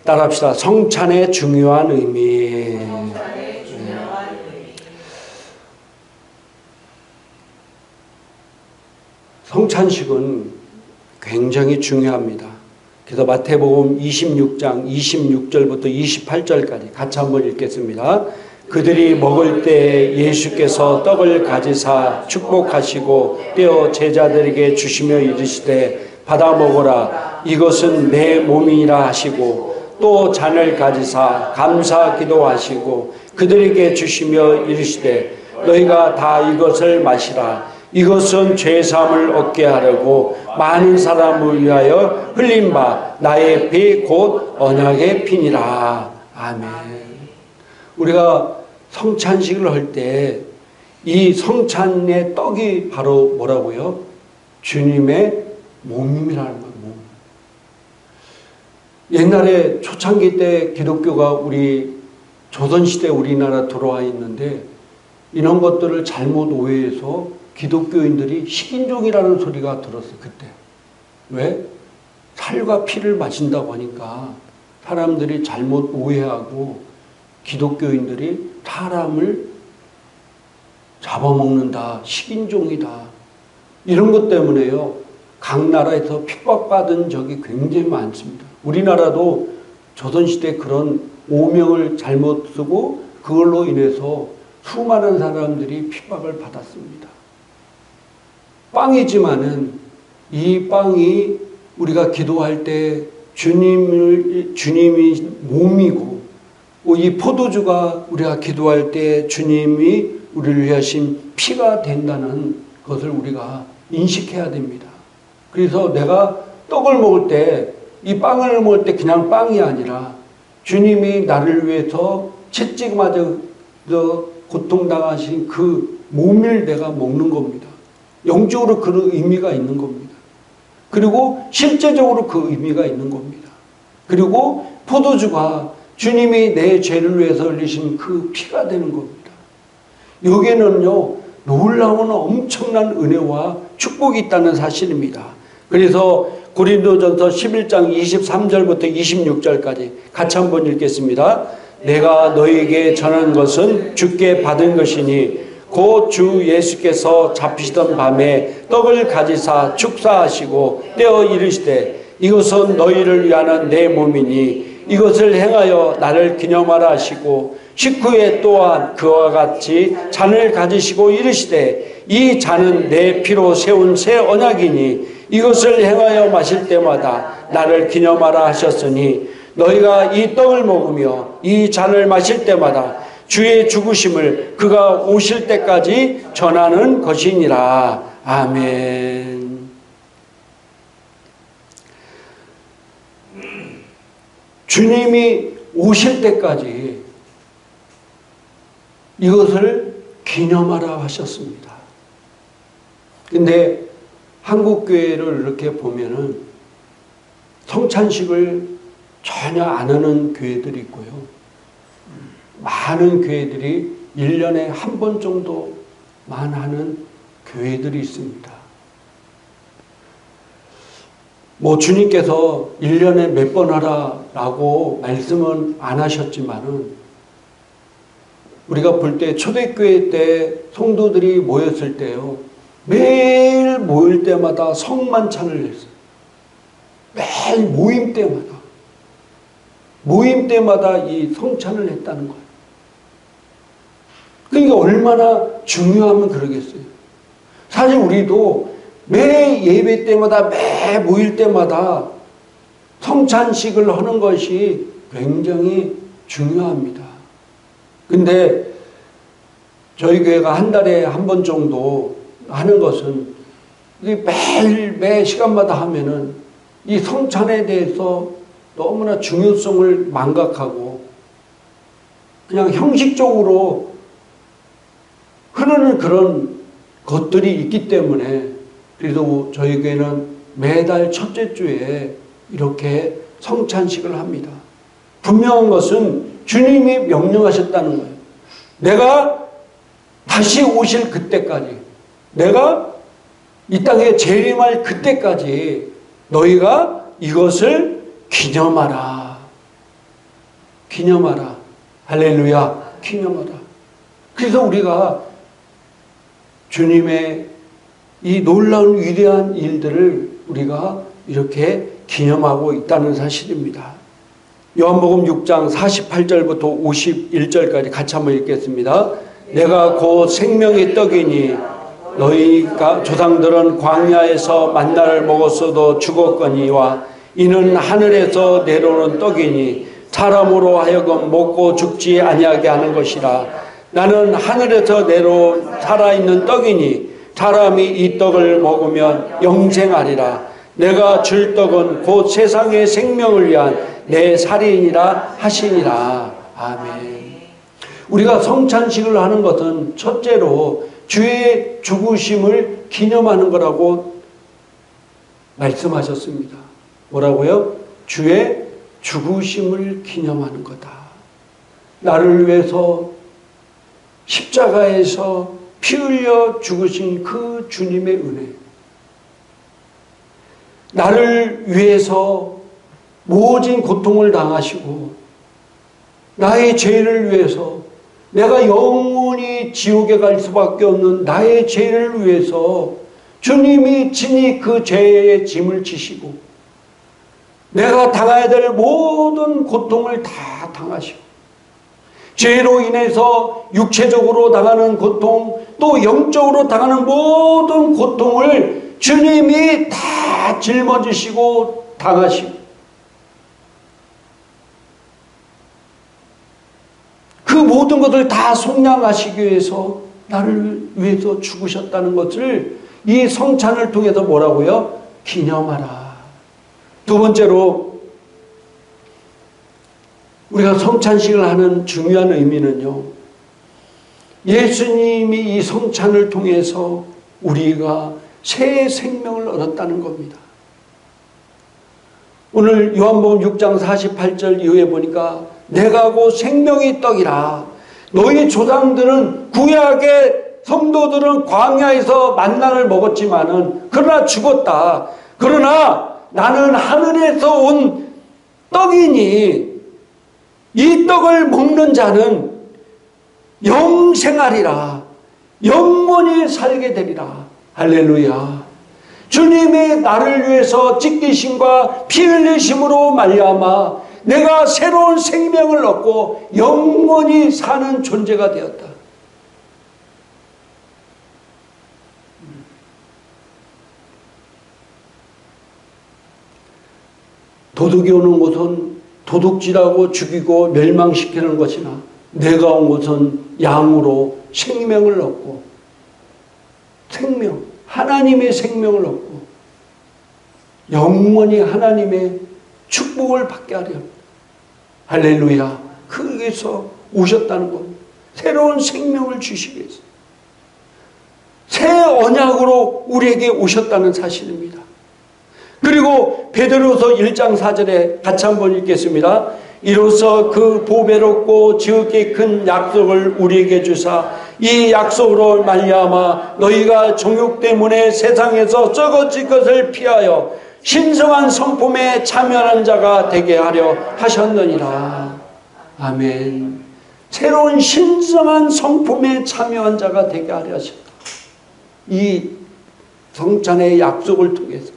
따라합시다. 성찬의 중요한 의미. 성찬식은 굉장히 중요합니다. 그래서 마태복음 26장 26절부터 28절까지 같이 한번 읽겠습니다. 그들이 먹을 때 예수께서 떡을 가지사 축복하시고 떼어 제자들에게 주시며 이르시되 받아 먹으라 이것은 내 몸이라 하시고 또 잔을 가지사 감사 기도하시고 그들에게 주시며 이르시되 너희가 다 이것을 마시라 이것은 죄사함을 얻게 하려고 많은 사람을 위하여 흘린 바 나의 피 곧 언약의 피니라. 아멘. 우리가 성찬식을 할 때 이 성찬의 떡이 바로 뭐라고요? 주님의 몸이라는 거예요. 몸. 옛날에 초창기 때 기독교가 우리 조선시대 우리나라 들어와 있는데 이런 것들을 잘못 오해해서 기독교인들이 식인종이라는 소리가 들었어요. 그때. 왜? 살과 피를 마신다고 하니까 사람들이 잘못 오해하고 기독교인들이 사람을 잡아먹는다, 식인종이다 이런 것 때문에요 각 나라에서 핍박받은 적이 굉장히 많습니다. 우리나라도 조선시대 그런 오명을 잘못 쓰고 그걸로 인해서 수많은 사람들이 핍박을 받았습니다. 빵이지만은 이 빵이 우리가 기도할 때 주님이 몸이고 이 포도주가 우리가 기도할 때 주님이 우리를 위하신 피가 된다는 것을 우리가 인식해야 됩니다. 그래서 내가 떡을 먹을 때 이 빵을 먹을 때 그냥 빵이 아니라 주님이 나를 위해서 채찍 맞아 고통당하신 그 몸을 내가 먹는 겁니다. 영적으로 그 의미가 있는 겁니다. 그리고 실제적으로 그 의미가 있는 겁니다. 그리고 포도주가 주님이 내 죄를 위해서 흘리신 그 피가 되는 겁니다. 여기에는요 놀라운 엄청난 은혜와 축복이 있다는 사실입니다. 그래서 고린도전서 11장 23절부터 26절까지 같이 한번 읽겠습니다. 내가 너희에게 전한 것은 주께 받은 것이니 곧 주 예수께서 잡히시던 밤에 떡을 가지사 축사하시고 떼어 이르시되 이것은 너희를 위하는 내 몸이니 이것을 행하여 나를 기념하라 하시고 식후에 또한 그와 같이 잔을 가지시고 이르시되 이 잔은 내 피로 세운 새 언약이니 이것을 행하여 마실 때마다 나를 기념하라 하셨으니 너희가 이 떡을 먹으며 이 잔을 마실 때마다 주의 죽으심을 그가 오실 때까지 전하는 것이니라. 아멘. 주님이 오실 때까지 이것을 기념하라 하셨습니다. 근데 한국교회를 이렇게 보면은 성찬식을 전혀 안 하는 교회들이 있고요. 많은 교회들이 1년에 한 번 정도만 하는 교회들이 있습니다. 뭐 주님께서 1년에 몇 번 하라라고 말씀은 안 하셨지만은 우리가 볼 때 초대교회 때 성도들이 모였을 때요. 매일 모일 때마다 성만찬을 했어요. 매일 모임 때마다 이 성찬을 했다는 거예요. 그러니까 얼마나 중요하면 그러겠어요. 사실 우리도 매 예배 때마다 매 모일 때마다 성찬식을 하는 것이 굉장히 중요합니다. 근데 저희 교회가 한 달에 한 번 정도 하는 것은 매일 매 시간마다 하면은 이 성찬에 대해서 너무나 중요성을 망각하고 그냥 형식적으로 흐르는 그런 것들이 있기 때문에 그래서 저희 교회는 매달 첫째 주에 이렇게 성찬식을 합니다. 분명한 것은 주님이 명령하셨다는 거예요. 내가 다시 오실 그때까지, 내가 이 땅에 재림할 그때까지 너희가 이것을 기념하라. 기념하라. 할렐루야. 기념하라. 그래서 우리가 주님의 이 놀라운 위대한 일들을 우리가 이렇게 기념하고 있다는 사실입니다. 요한복음 6장 48절부터 51절까지 같이 한번 읽겠습니다. 내가 곧 생명의 떡이니 너희가 조상들은 광야에서 만나를 먹었어도 죽었거니와 이는 하늘에서 내려오는 떡이니 사람으로 하여금 먹고 죽지 아니하게 하는 것이라. 나는 하늘에서 내려온 살아있는 떡이니 사람이 이 떡을 먹으면 영생하리라. 내가 줄 떡은 곧 세상의 생명을 위한 내 살이니라 하시니라. 아멘. 우리가 성찬식을 하는 것은 첫째로 주의 죽으심을 기념하는 거라고 말씀하셨습니다. 뭐라고요? 주의 죽으심을 기념하는 거다. 나를 위해서 십자가에서 피 흘려 죽으신 그 주님의 은혜, 나를 위해서 모진 고통을 당하시고 나의 죄를 위해서 내가 영원히 지옥에 갈 수밖에 없는 나의 죄를 위해서 주님이 친히 그 죄의 짐을 지시고 내가 당해야 될 모든 고통을 다 당하시고 죄로 인해서 육체적으로 당하는 고통 또 영적으로 당하는 모든 고통을 주님이 다 짊어지시고 당하시고 그 모든 것을 다 속량하시기 위해서 나를 위해서 죽으셨다는 것을 이 성찬을 통해서 뭐라고요? 기념하라. 두 번째로 우리가 성찬식을 하는 중요한 의미는요, 예수님이 이 성찬을 통해서 우리가 새 생명을 얻었다는 겁니다. 오늘 요한복음 6장 48절 이후에 보니까 내가 곧 생명의 떡이라. 너희 조상들은 구약의 성도들은 광야에서 만나를 먹었지만은 그러나 죽었다. 그러나 나는 하늘에서 온 떡이니 이 떡을 먹는 자는 영생하리라. 영원히 살게 되리라. 할렐루야. 주님이 나를 위해서 찢기심과 피 흘리심으로 말미암아 내가 새로운 생명을 얻고 영원히 사는 존재가 되었다. 도둑이 오는 곳은 도둑질하고 죽이고 멸망시키는 것이나 내가 온 곳은 양으로 생명을 얻고 생명, 하나님의 생명을 얻고 영원히 하나님의 축복을 받게 하려 합니다. 할렐루야. 거기서 오셨다는 겁니다. 새로운 생명을 주시기 위해서. 새 언약으로 우리에게 오셨다는 사실입니다. 그리고 베드로서 1장 4절에 같이 한번 읽겠습니다. 이로써 그 보배롭고 지극히 큰 약속을 우리에게 주사 이 약속으로 말미암아 너희가 정욕 때문에 세상에서 썩어질 것을 피하여 신성한 성품에 참여하는 자가 되게 하려 하셨느니라. 아멘. 새로운 신성한 성품에 참여한 자가 되게 하려 하셨다. 이 성찬의 약속을 통해서,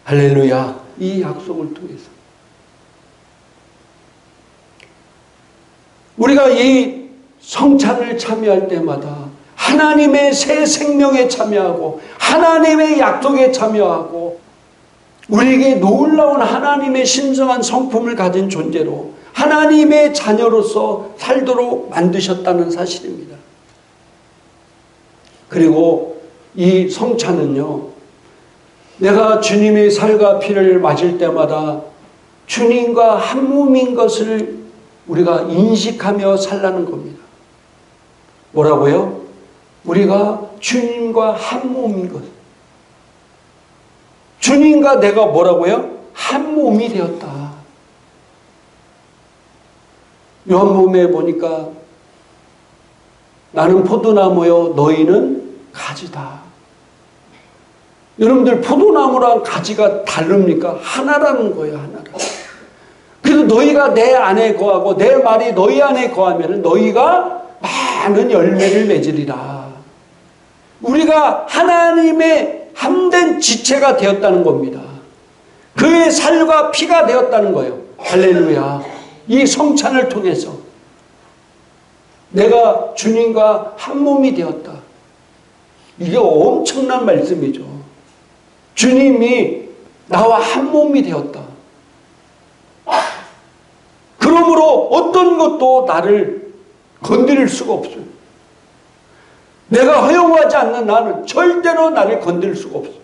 할렐루야, 이 약속을 통해서 우리가 이 성찬을 참여할 때마다 하나님의 새 생명에 참여하고 하나님의 약속에 참여하고 우리에게 놀라운 하나님의 신성한 성품을 가진 존재로 하나님의 자녀로서 살도록 만드셨다는 사실입니다. 그리고 이 성찬은요, 내가 주님의 살과 피를 맞을 때마다 주님과 한 몸인 것을 우리가 인식하며 살라는 겁니다. 뭐라고요? 우리가 주님과 한 몸인 것. 주님과 내가 뭐라고요? 한 몸이 되었다. 요한복음에 보니까 나는 포도나무요 너희는 가지다. 여러분들 포도나무랑 가지가 다릅니까? 하나라는 거예요. 하나라. 그래서 너희가 내 안에 거하고 내 말이 너희 안에 거하면 너희가 많은 열매를 맺으리라. 우리가 하나님의 함된 지체가 되었다는 겁니다. 그의 살과 피가 되었다는 거예요. 할렐루야. 이 성찬을 통해서 내가 주님과 한 몸이 되었다. 이게 엄청난 말씀이죠. 주님이 나와 한 몸이 되었다. 그러므로 어떤 것도 나를 건드릴 수가 없어요. 내가 허용하지 않는 나는 절대로 나를 건드릴 수가 없어요.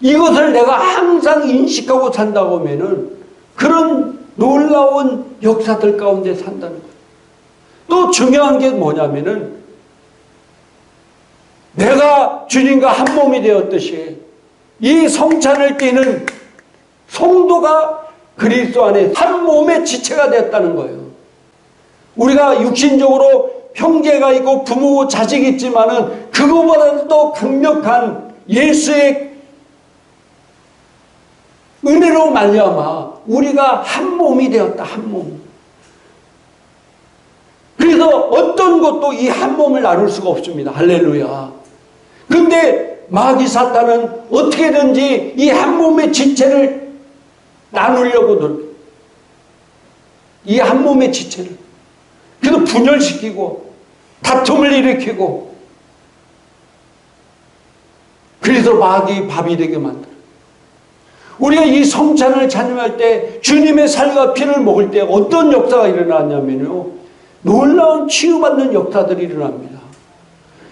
이것을 내가 항상 인식하고 산다고 하면은 그런 놀라운 역사들 가운데 산다는 거예요. 또 중요한 게 뭐냐면은 내가 주님과 한 몸이 되었듯이 이 성찬을 띠는 성도가 그리스도 안에 한 몸의 지체가 되었다는 거예요. 우리가 육신적으로 형제가 있고 부모, 자식이 있지만은 그거보다도 더 강력한 예수의 은혜로 말미암아 우리가 한 몸이 되었다. 한 몸. 그래서 어떤 것도 이 한 몸을 나눌 수가 없습니다. 할렐루야. 그런데 마귀 사탄은 어떻게든지 이 한 몸의 지체를 나누려고 노력해요. 이 한 몸의 지체를. 그래서 분열시키고 다툼을 일으키고 그래서 마귀 밥이 되게 만들어요. 우리가 이 성찬을 찬양할 때 주님의 살과 피를 먹을 때 어떤 역사가 일어나냐면요, 놀라운 치유받는 역사들이 일어납니다.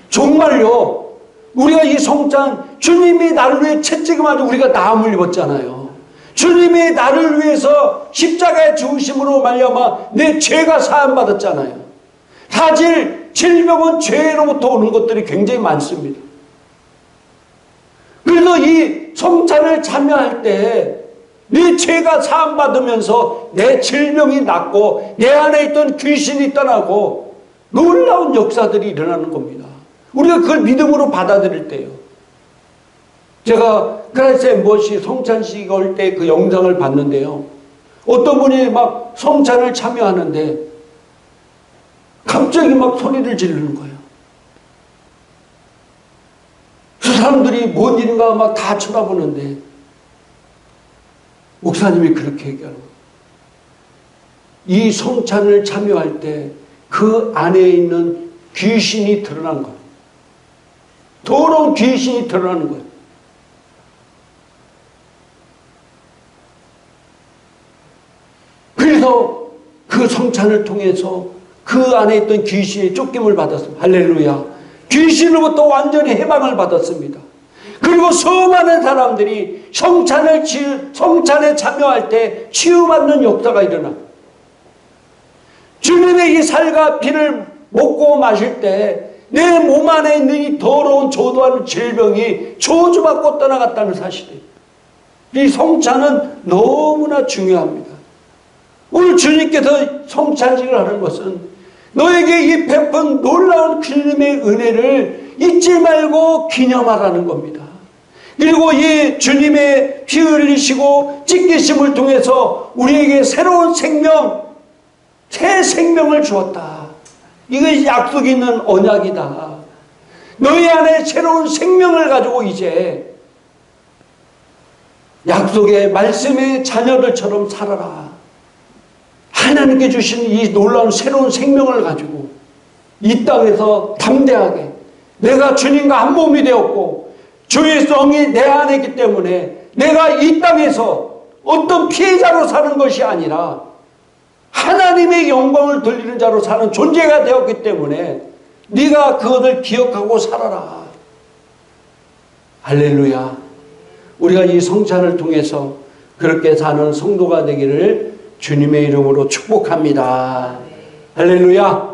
정말요, 우리가 이 성찬, 주님이 나를 위해 채찍을 우리가 나음을 입었잖아요. 주님이 나를 위해서 십자가에 죽으심으로 말미암아 내 죄가 사함받았잖아요. 사실 질병은 죄로부터 오는 것들이 굉장히 많습니다. 그래서 이 성찬을 참여할 때 네 죄가 사함받으면서 내 질병이 낫고 내 안에 있던 귀신이 떠나고 놀라운 역사들이 일어나는 겁니다. 우리가 그걸 믿음으로 받아들일 때요. 제가 크라이스트 엠버시 성찬식 올 때 그 영상을 봤는데요. 어떤 분이 막 성찬을 참여하는데 갑자기 막 소리를 지르는 거예요. 그 사람들이 뭔 일인가 막 다 쳐다보는데 목사님이 그렇게 얘기하는 거예요. 이 성찬을 참여할 때 그 안에 있는 귀신이 드러난 거예요. 더러운 귀신이 드러나는 거예요. 그래서 그 성찬을 통해서 그 안에 있던 귀신이 쫓김을 받았습니다. 할렐루야. 귀신으로부터 완전히 해방을 받았습니다. 그리고 수많은 사람들이 성찬에 참여할 때 치유받는 역사가 일어나. 주님의 이 살과 피를 먹고 마실 때 내 몸 안에 있는 이 더러운 조도하는 질병이 저주받고 떠나갔다는 사실이에요. 이 성찬은 너무나 중요합니다. 오늘 주님께서 성찬식을 하는 것은 너에게 이 베푼 놀라운 주님의 은혜를 잊지 말고 기념하라는 겁니다. 그리고 이 주님의 피 흘리시고 찢기심을 통해서 우리에게 새로운 생명, 새 생명을 주었다. 이것이 약속 있는 언약이다. 너희 안에 새로운 생명을 가지고 이제 약속의 말씀의 자녀들처럼 살아라. 하나님께 주신 이 놀라운 새로운 생명을 가지고 이 땅에서 담대하게 내가 주님과 한 몸이 되었고 주의 성이 내 안에 있기 때문에 내가 이 땅에서 어떤 피해자로 사는 것이 아니라 하나님의 영광을 돌리는 자로 사는 존재가 되었기 때문에 네가 그것을 기억하고 살아라. 할렐루야. 우리가 이 성찬을 통해서 그렇게 사는 성도가 되기를 주님의 이름으로 축복합니다. 할렐루야.